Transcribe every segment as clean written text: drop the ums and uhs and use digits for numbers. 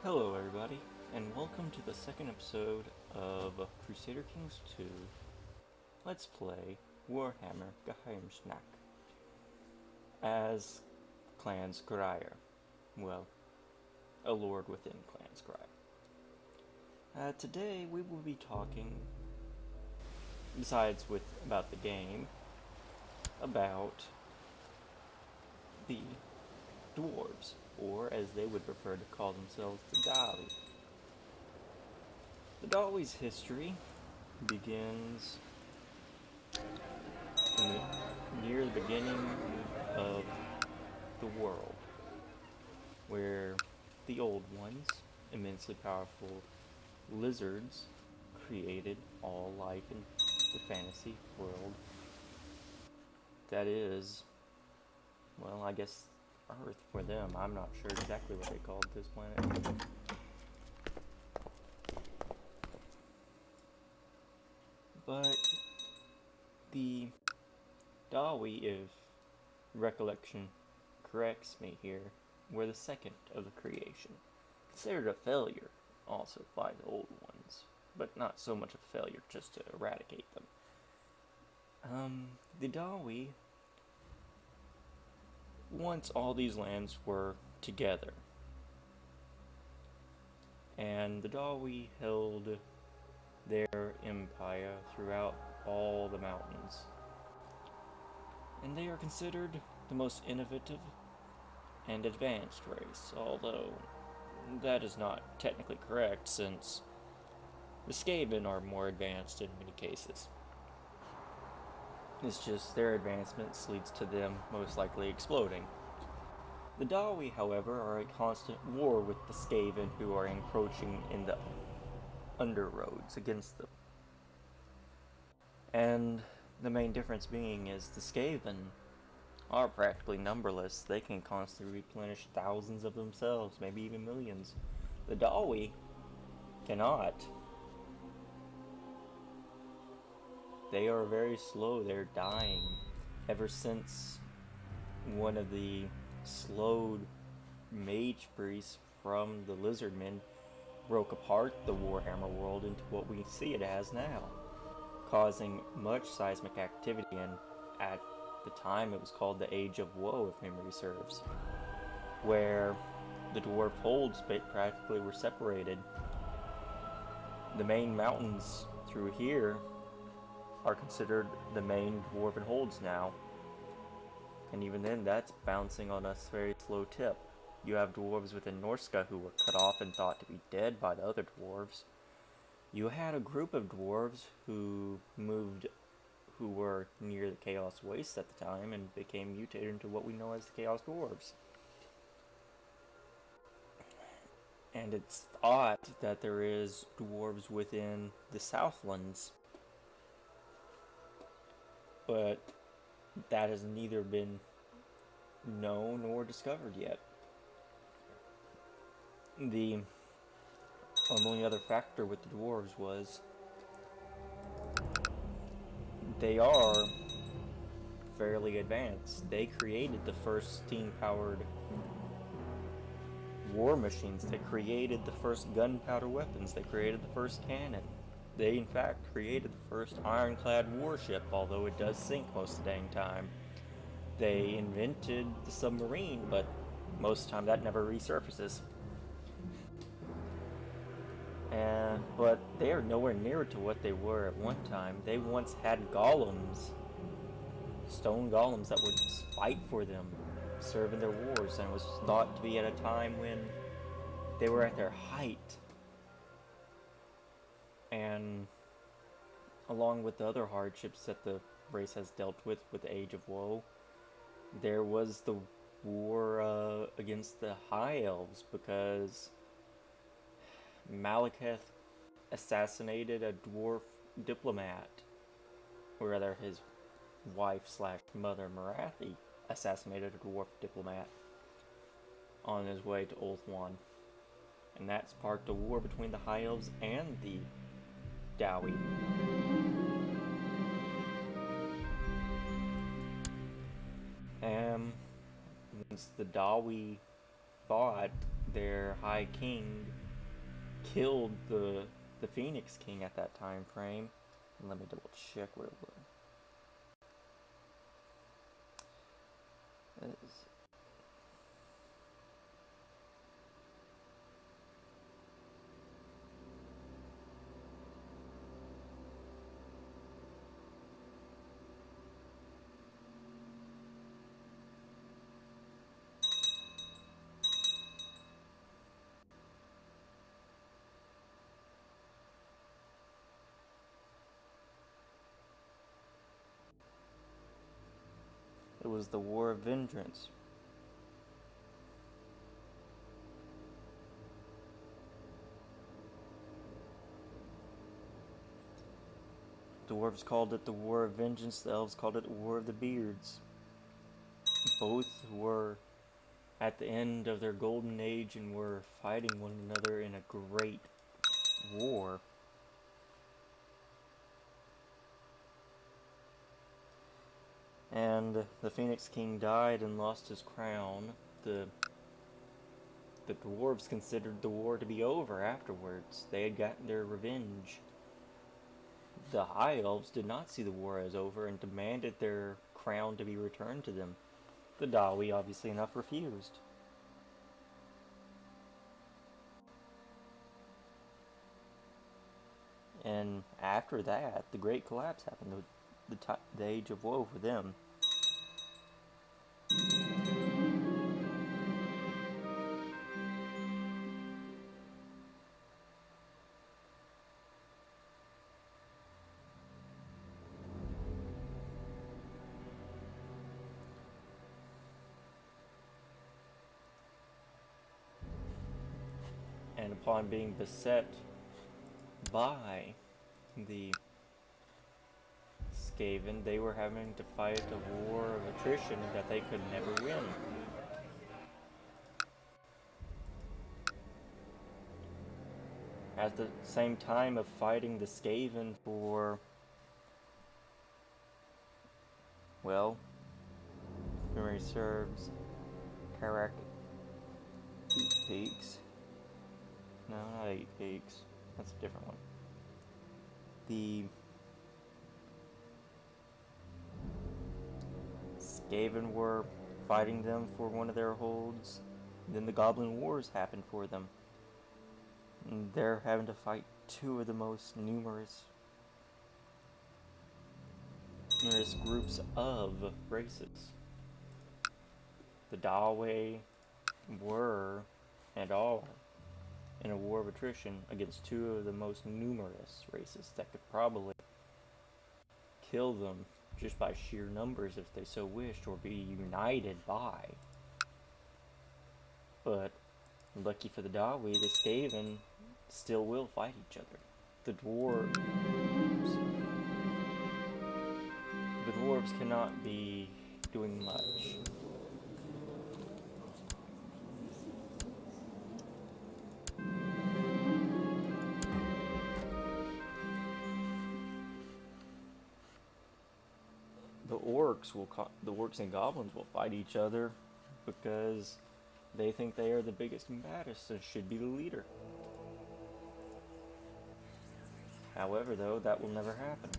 Hello everybody, and welcome to the second episode of Crusader Kings 2 Let's Play Warhammer Geheimschnack as Clan Scryer. Well, a lord within Clan Scryer. Today we will be talking, besides about the game, about the dwarves, or as they would prefer to call themselves, the Dawi. The Dawi's history begins near the beginning of the world, where the Old Ones, immensely powerful lizards, created all life in the fantasy world that is, well, I guess Earth for them. I'm not sure exactly what they called this planet. But the Dawi, if recollection corrects me here, were the second of the creation. Considered a failure also by the Old Ones, but not so much a failure just to eradicate them. The Dawi, once all these lands were together, and the Dawi held their empire throughout all the mountains, and they are considered the most innovative and advanced race, although that is not technically correct, since the Skaven are more advanced in many cases. It's just their advancements leads to them most likely exploding. The Dawi, however, are a constant war with the Skaven, who are encroaching in the underroads against them. And the main difference being is the Skaven are practically numberless. They can constantly replenish thousands of themselves, maybe even millions. The Dawi cannot. They are very slow, they're dying. Ever since one of the slowed mage priests from the Lizardmen broke apart the Warhammer world into what we see it as now, causing much seismic activity, and at the time it was called the Age of Woe, if memory serves, where the dwarf holds practically were separated. The main mountains through here are considered the main dwarven holds now, and even then that's bouncing on a very slow tip. You have dwarves within Norska who were cut off and thought to be dead by the other dwarves. You had a group of dwarves who were near the Chaos Wastes at the time and became mutated into what we know as the Chaos Dwarves. And it's thought that there is dwarves within the Southlands, but that has neither been known or discovered yet. The only other factor with the dwarves was they are fairly advanced. They created the first steam-powered war machines. They created the first gunpowder weapons. They created the first cannon. They, in fact, created the first ironclad warship, although it does sink most of the dang time. They invented the submarine, but most of the time that never resurfaces. But they are nowhere near to what they were at one time. They once had golems, stone golems that would fight for them, serve in their wars, and it was thought to be at a time when they were at their height. And along with the other hardships that the race has dealt with the Age of Woe, there was the war against the High Elves, because Malekith assassinated a dwarf diplomat, or rather his wife/mother Marathi assassinated a dwarf diplomat on his way to Ulthuan. And that sparked a war between the High Elves and the Dawi. Once the Dawi fought, their High King killed the Phoenix King at that time frame. Let me double check what it was. It was the War of Vengeance. The dwarves called it the War of Vengeance, the elves called it the War of the Beards. Both were at the end of their golden age and were fighting one another in a great war. And the Phoenix King died and lost his crown. The dwarves considered the war to be over afterwards. They had gotten their revenge. The High Elves did not see the war as over and demanded their crown to be returned to them. The Dawi, obviously enough, refused. And after that, the Great Collapse happened, the Age of Woe for them. And upon being beset by the Skaven, they were having to fight a war of attrition that they could never win. At the same time of fighting the Skaven for, well, if memory serves, Karak 8 Peaks. No, not 8 Peaks. That's a different one. The Skaven were fighting them for one of their holds. Then the Goblin Wars happened for them. And they're having to fight two of the most numerous groups of races. The Dawi were and are in a war of attrition against two of the most numerous races that could probably kill them just by sheer numbers if they so wished, or be united by. But lucky for the Dawi, the Skaven still will fight each other. The dwarves cannot be doing much. The orcs and goblins will fight each other because they think they are the biggest and baddest and should be the leader. However, though, that will never happen.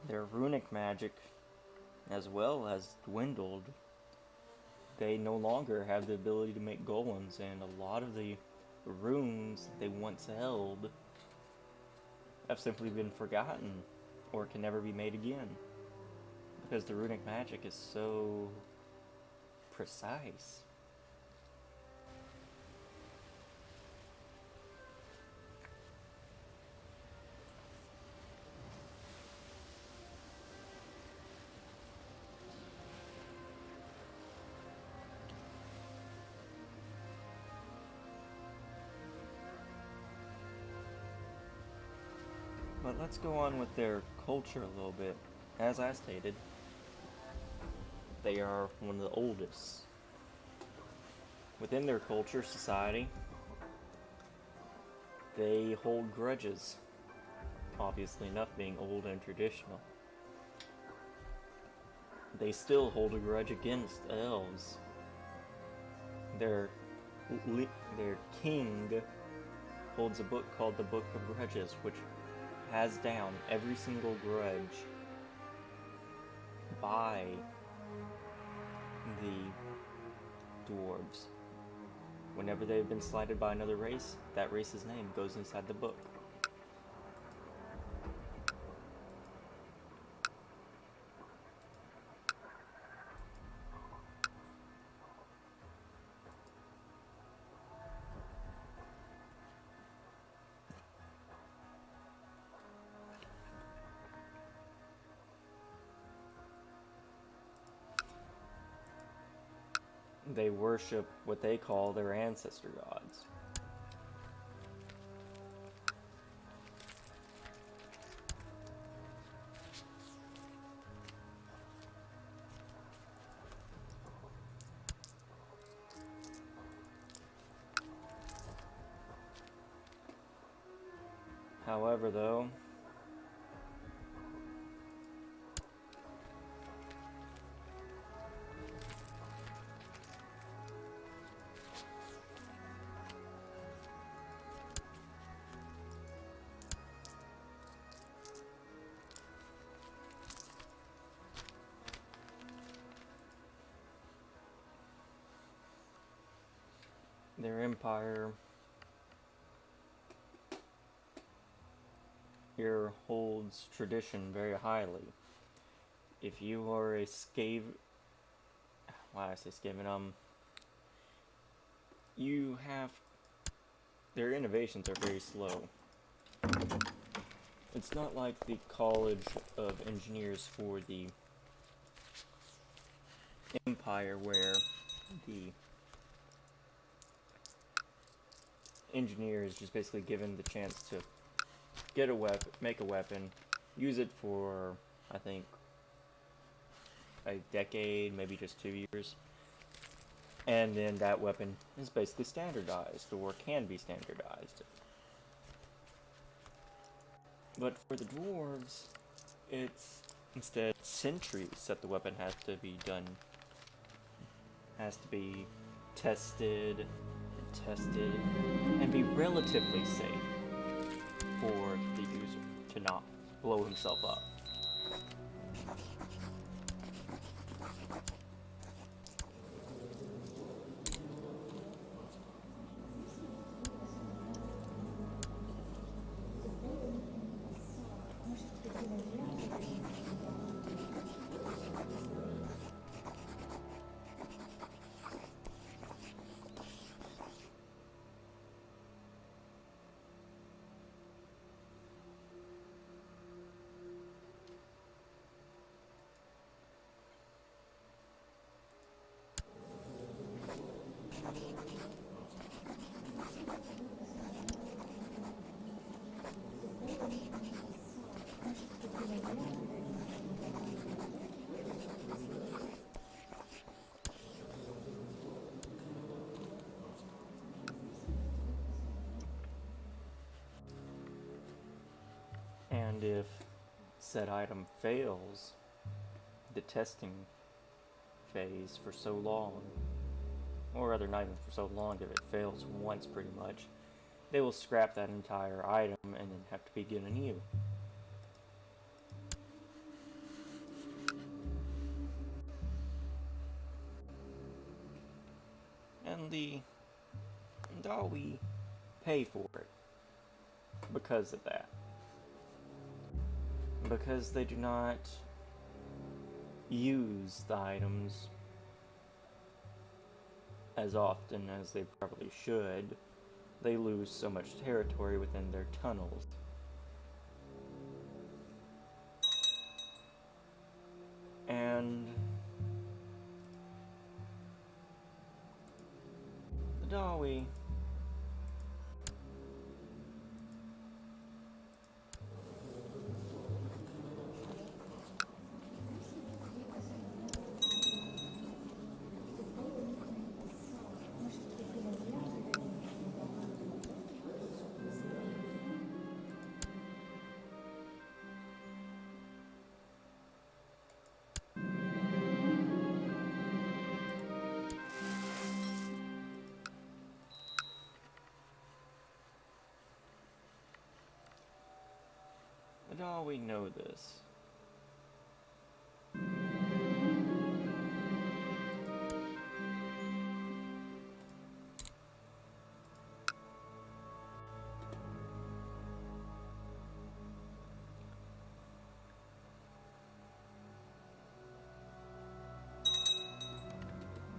Their runic magic, as well, has dwindled. They no longer have the ability to make golems, and a lot of the runes they once held have simply been forgotten or can never be made again because the runic magic is so precise. let's go on with their culture a little bit. As I stated, they are one of the oldest. Within their culture, society, they hold grudges. Obviously enough, being old and traditional. They still hold a grudge against elves. Their king holds a book called the Book of Grudges, which has down every single grudge by the dwarves. Whenever they've been slighted by another race, that race's name goes inside the book. They worship what they call their ancestor gods. However, though, their empire here holds tradition very highly. If you are a Skaven, why did I say Skaven? You have, their innovations are very slow. It's not like the College of Engineers for the Empire, where the engineer is just basically given the chance to get a weapon, make a weapon, use it for, I think, a decade, maybe just 2 years, and then that weapon is basically standardized, or can be standardized. But for the dwarves, it's instead centuries that the weapon has to be done, has to be tested, and be relatively safe for the user to not blow himself up. And if said item fails the testing phase for so long, or rather not even for so long, if it fails once pretty much, they will scrap that entire item and then have to be given you. And the Dawi pay for it because of that. Because they do not use the items as often as they probably should, they lose so much territory within their tunnels. And the Dawi we know this?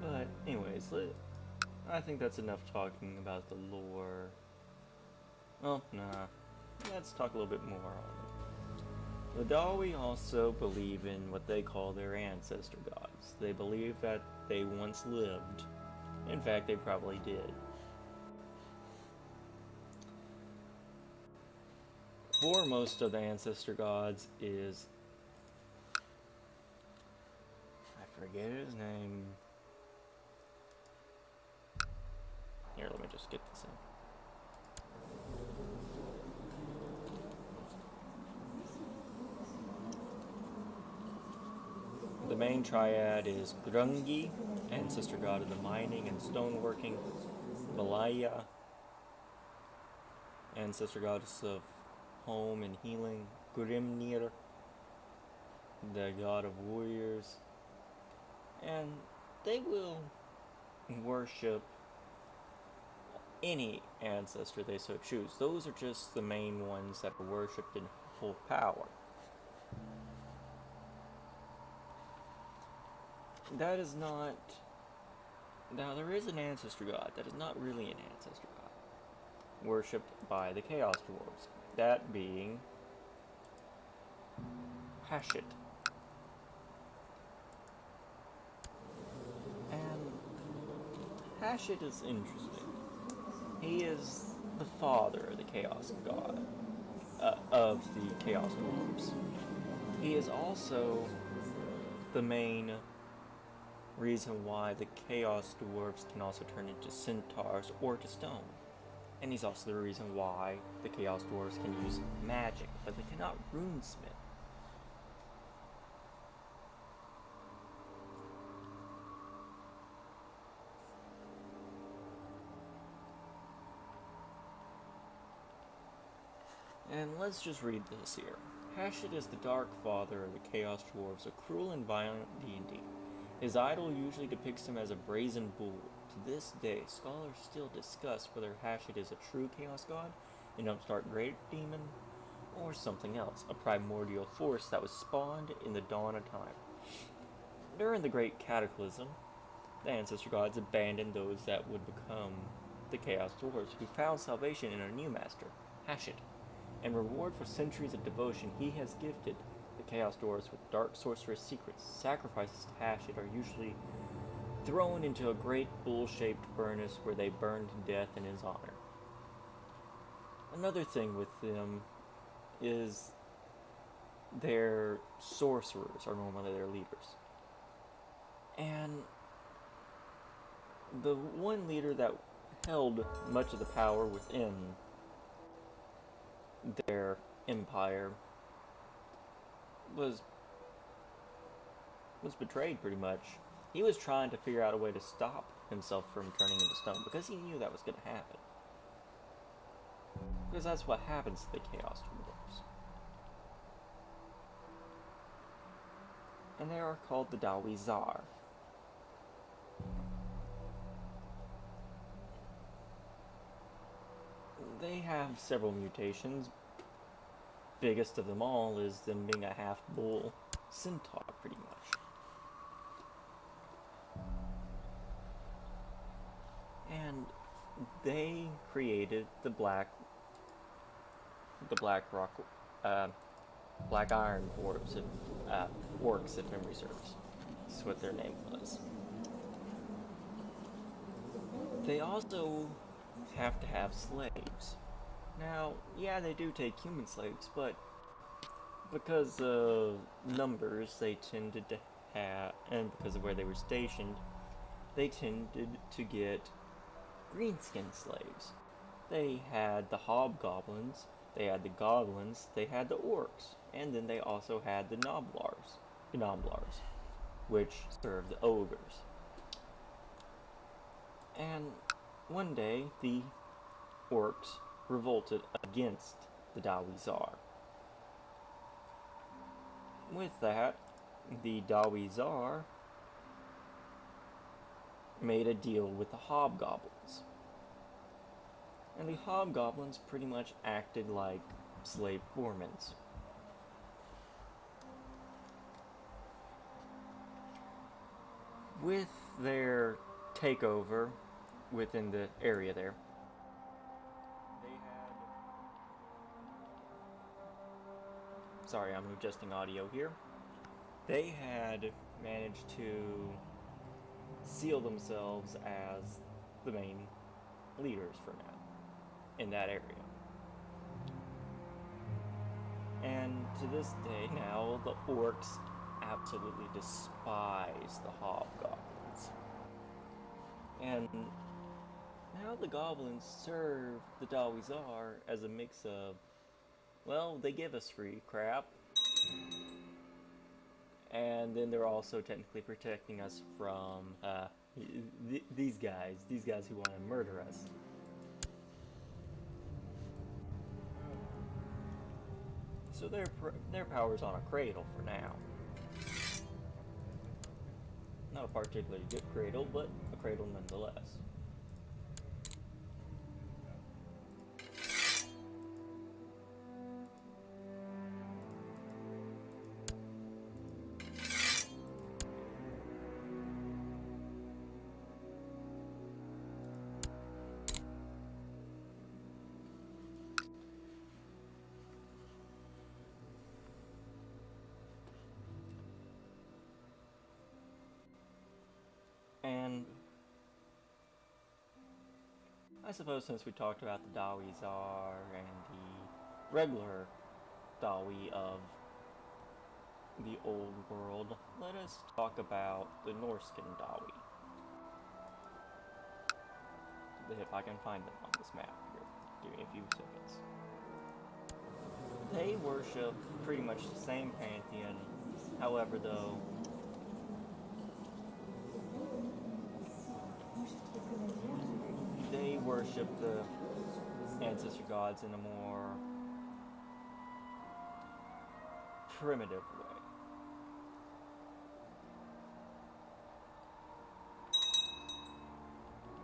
But anyways, I think that's enough talking about the lore. Well, nah. Let's talk a little bit more on it. The Dawi also believe in what they call their ancestor gods. They believe that they once lived. In fact, they probably did. Foremost of the ancestor gods is... I forget his name. Here, let me just get this in. The main triad is Grungi, ancestor god of the mining and stoneworking. Malaya, ancestor goddess of home and healing. Grimnir, the god of warriors. And they will worship any ancestor they so choose. Those are just the main ones that are worshipped in full power. That is not... Now, there is an ancestor god that is not really an ancestor god, worshipped by the Chaos Dwarves. That being... Hashit. And Hashit is interesting. He is the father of the Chaos God, of the Chaos Dwarves. He is also the main reason why the Chaos Dwarves can also turn into centaurs or to stone. And he's also the reason why the Chaos Dwarves can use magic, but they cannot runesmith. And let's just read this here. Hashit is the Dark Father of the Chaos Dwarves, a cruel and violent deity. His idol usually depicts him as a brazen bull. To this day, scholars still discuss whether Hashit is a true Chaos God, an upstart great demon, or something else, a primordial force that was spawned in the dawn of time. During the Great Cataclysm, the ancestor gods abandoned those that would become the Chaos Dwarves, who found salvation in a new master, Hashit. In reward for centuries of devotion, he has gifted the Chaos Dwarves with dark sorcerous secrets. Sacrifices to Hashit are usually thrown into a great bull-shaped furnace where they burn to death in his honor. Another thing with them is their sorcerers are normally their leaders. And the one leader that held much of the power within their empire was betrayed pretty much. He was trying to figure out a way to stop himself from turning into stone because he knew that was going to happen. Because that's what happens to the Chaos Dwarves. And they are called the Dawi Zar. They have several mutations. Biggest of them all is them being a half-bull centaur, pretty much. And they created the Black Iron Orbs, orcs, if memory serves. That's what their name was. They also have to have slaves. Now, yeah, they do take human slaves, but because of numbers they tended to have, and because of where they were stationed, they tended to get greenskin slaves. They had the hobgoblins, they had the goblins, they had the orcs, and then they also had the gnoblars, which served the ogres. And one day, the orcs revolted against the Dawi Zar. with that, the Dawizar made a deal with the hobgoblins. And the hobgoblins pretty much acted like slave foremans. With their takeover within the area there, they had... Sorry, I'm adjusting audio here. They had managed to seal themselves as the main leaders for now in that area. And to this day now, the orcs absolutely despise the hobgoblins. And now the goblins serve the Dawizar as a mix of, well, they give us free crap, and then they're also technically protecting us from these guys who want to murder us. So their power's on a cradle for now. Not a particularly good cradle, but a cradle nonetheless. And I suppose since we talked about the Dawizar and the regular Dawi of the old world, let us talk about the Norscan Dawi. If I can find them on this map here. Give me a few seconds. They worship pretty much the same pantheon, however though, they worship the ancestor gods in a more primitive way.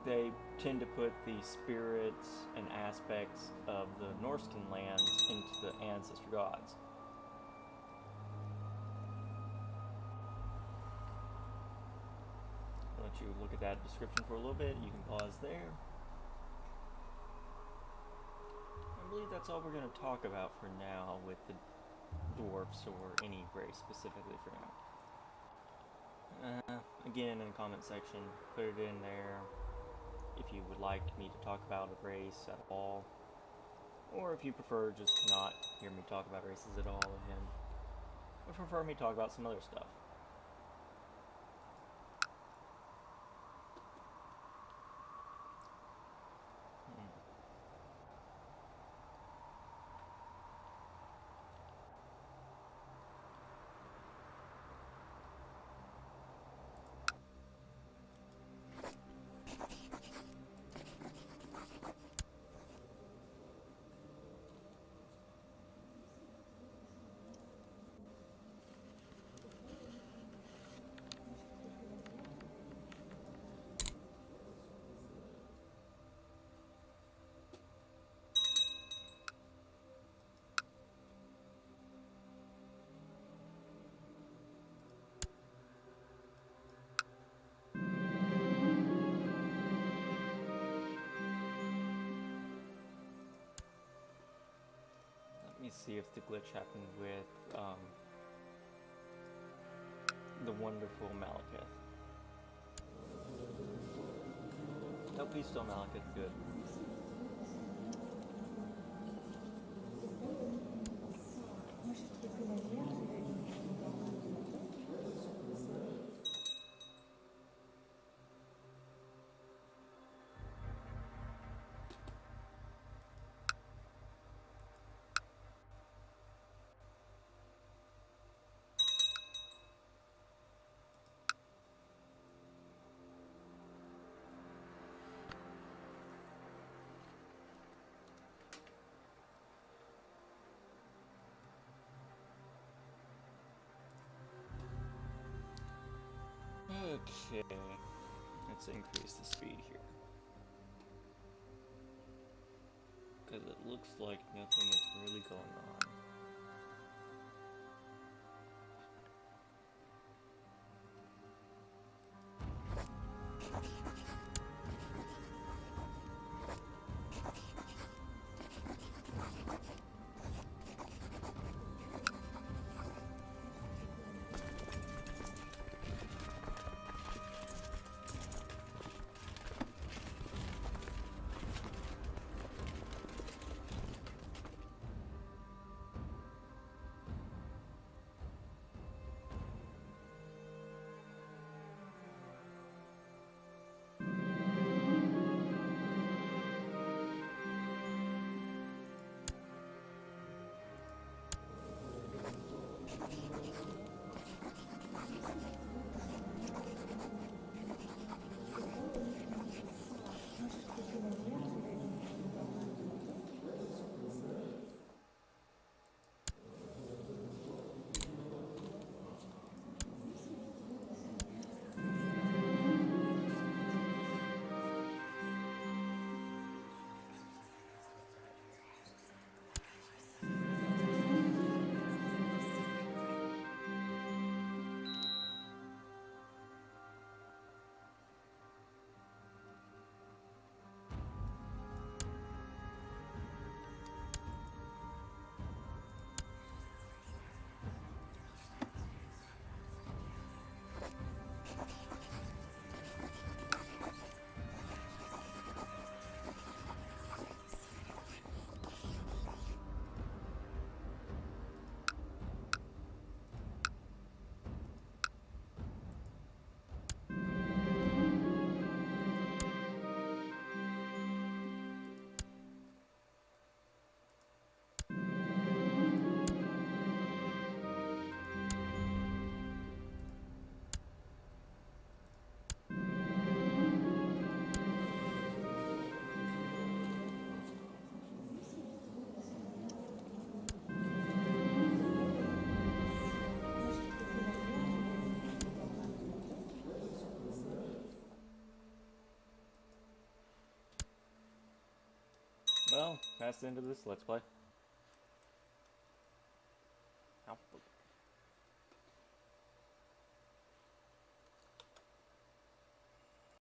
They tend to put the spirits and aspects of the Norscan lands into the ancestor gods. I'll let you look at that description for a little bit. You can pause there. I believe that's all we're going to talk about for now with the dwarfs, or any race specifically for now. Again, in the comment section, put it in there if you would like me to talk about a race at all, or if you prefer just not hear me talk about races at all, and would prefer me talk about some other stuff. Let me see if the glitch happened with the wonderful Malekith. Nope, he's still Malekith. Good. Okay, let's increase the speed here. Because it looks like nothing is really going on. Well, that's the end of this Let's Play. Ow.